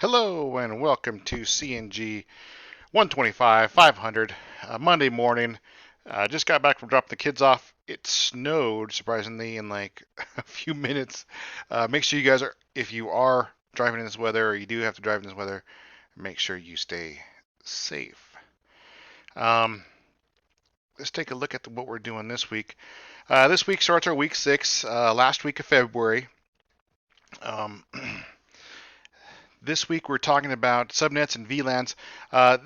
Hello and welcome to CNG 125 500 Monday morning. Just got back from dropping the kids off. It snowed surprisingly in like a few minutes. Make sure you guys are, if you are driving in this weather or you do have to drive in this weather, make sure you stay safe. Um, let's take a look at what we're doing this week. This week starts our week 6, last week of February. Um, This week we're talking about subnets and VLANs.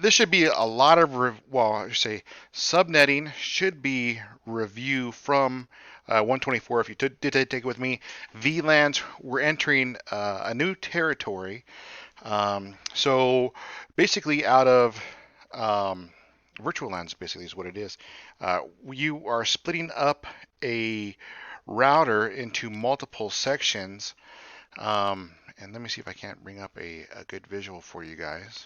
This should be a lot of, I should say, subnetting should be review from 124 if you did take it with me. VLANs, we're entering a new territory. So basically out of virtual LANs basically is what it is. You are splitting up a router into multiple sections. And let me see if I can't bring up a good visual for you guys.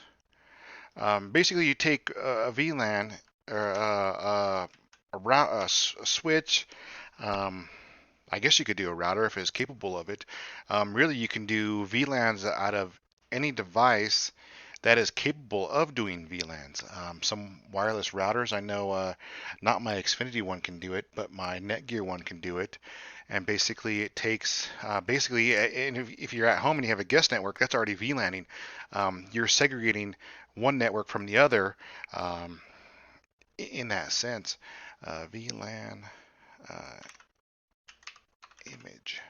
Basically, you take a VLAN or a switch. Um, I guess you could do a router if it's capable of it. Really, you can do VLANs out of any device that is capable of doing VLANs. Some wireless routers, I know not my Xfinity one can do it, but my Netgear one can do it. And basically, it takes and if you're at home and you have a guest network, that's already VLANing. You're segregating one network from the other um, in that sense. VLAN uh, image.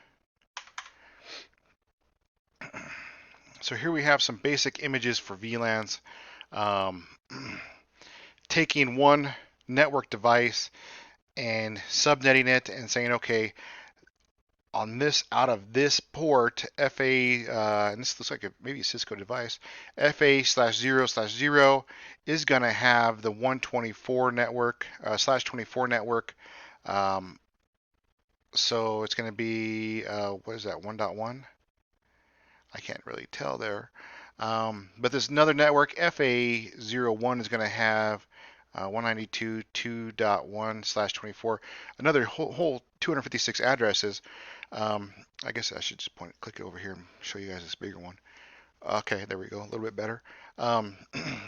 So here we have some basic images for VLANs. Um, taking one network device and subnetting it and saying, okay, on this out of this port, FA, and this looks like maybe a Cisco device, FA/0/0 is going to have the 124 network /24 network. Um, so it's going to be, what is that, 1.1? I can't really tell there. But there's another network, FA01 is going to have 192.2.1/24, another whole 256 addresses. I guess I should just click over here and show you guys this bigger one. Okay, there we go, a little bit better. Um,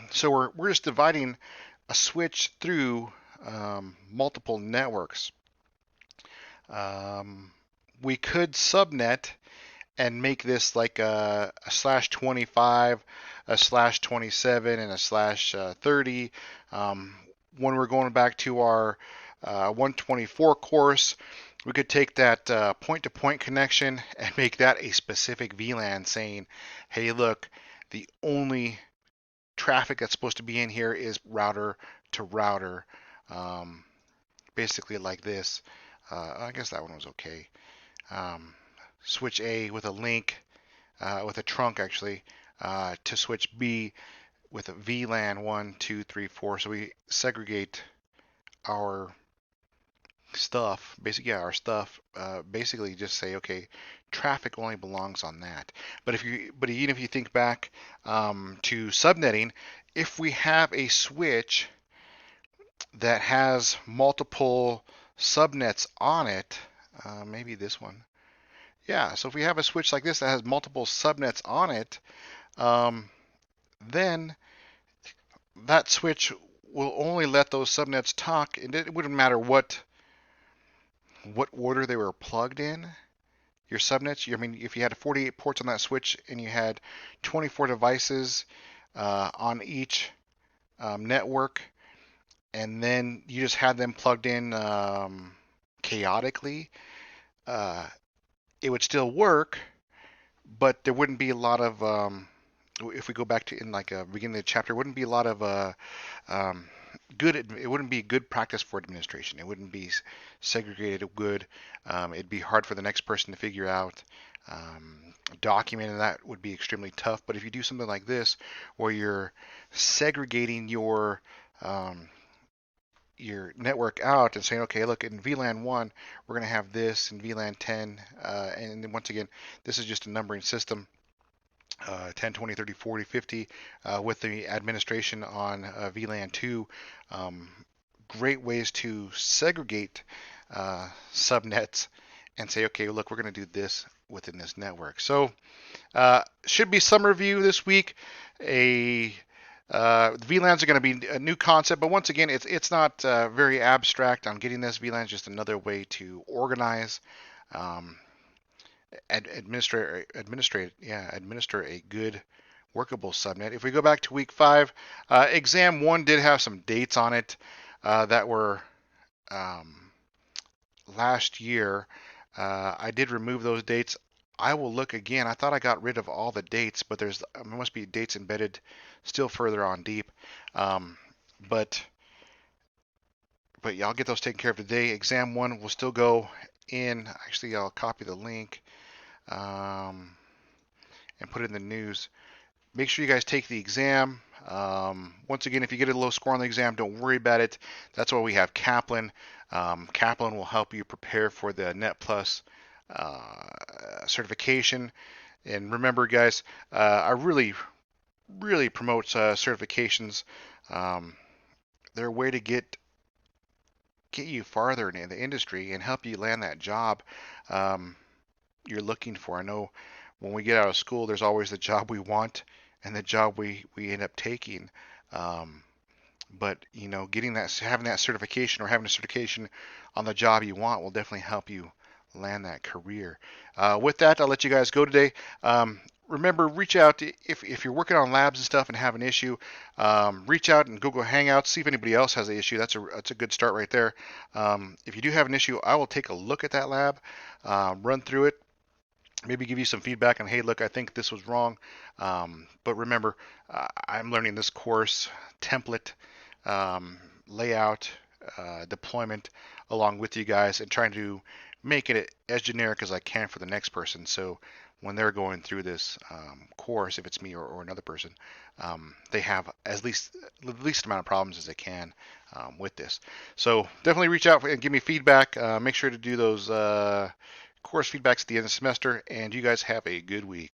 so we're just dividing a switch through multiple networks. Um, we could subnet and make this like a /25, a /27, and a /30. When we're going back to our 124 course, we could take that point-to-point connection and make that a specific VLAN saying, hey, look, the only traffic that's supposed to be in here is router to router. Um, Basically like this. I guess that one was okay. Um, Switch A with a link, with a trunk actually, to switch B with a VLAN 1, 2, 3, 4. So we segregate our stuff, basically, yeah, our stuff, basically just say, okay, traffic only belongs on that. But even if you think back to subnetting, if we have a switch that has multiple subnets on it, maybe this one. Yeah, so if we have a switch like this that has multiple subnets on it, um, then that switch will only let those subnets talk, and it wouldn't matter what order they were plugged in. Your subnets, I mean, if you had 48 ports on that switch and you had 24 devices on each network, and then you just had them plugged in chaotically, uh, it would still work, but there wouldn't be a lot of if we go back to in like a beginning of the chapter, it wouldn't be a lot of um, good. It wouldn't be good practice for administration. It wouldn't be segregated good. It'd be hard for the next person to figure out. Documenting that would be extremely tough. But if you do something like this, where you're segregating your network out and saying, okay, look, in VLAN 1, we're going to have this, in VLAN 10, and then once again, this is just a numbering system. 10, 20, 30, 40, 50 with the administration on VLAN 2. Um, Great ways to segregate subnets and say, okay, look, we're going to do this within this network. So should be some review this week. VLANs are going to be a new concept, but once again, it's not very abstract on getting this. VLAN is just another way to organize, um, administer a good workable subnet. If we go back to week 5, exam 1 did have some dates on it that were um, last year. I did remove those dates. I will look again. I thought I got rid of all the dates, but there must be dates embedded still further on deep. Um, but yeah, I'll get those taken care of today. Exam 1 will still go in. Actually, I'll copy the link um, and put it in the news. Make sure you guys take the exam. Once again, if you get a low score on the exam, don't worry about it. That's why we have Kaplan. Kaplan will help you prepare for the Net Plus certification. And remember, guys, I really promote certifications. Um, they're a way to get you farther in the industry and help you land that job um, you're looking for. I know when we get out of school, there's always the job we want and the job we end up taking. Um, but getting having that certification or having a certification on the job you want will definitely help you land that career. With that, I'll let you guys go today. Remember, reach out if you're working on labs and stuff and have an issue. Reach out and Google Hangouts. See if anybody else has an issue. That's a good start right there. If you do have an issue, I will take a look at that lab, run through it, maybe give you some feedback on, hey, look, I think this was wrong. But remember, I'm learning this course template, layout, deployment along with you guys and trying to make it as generic as I can for the next person. So when they're going through this course, if it's me or another person, they have the least amount of problems as they can with this. So definitely reach out and give me feedback. Make sure to do those course feedbacks at the end of the semester, and you guys have a good week.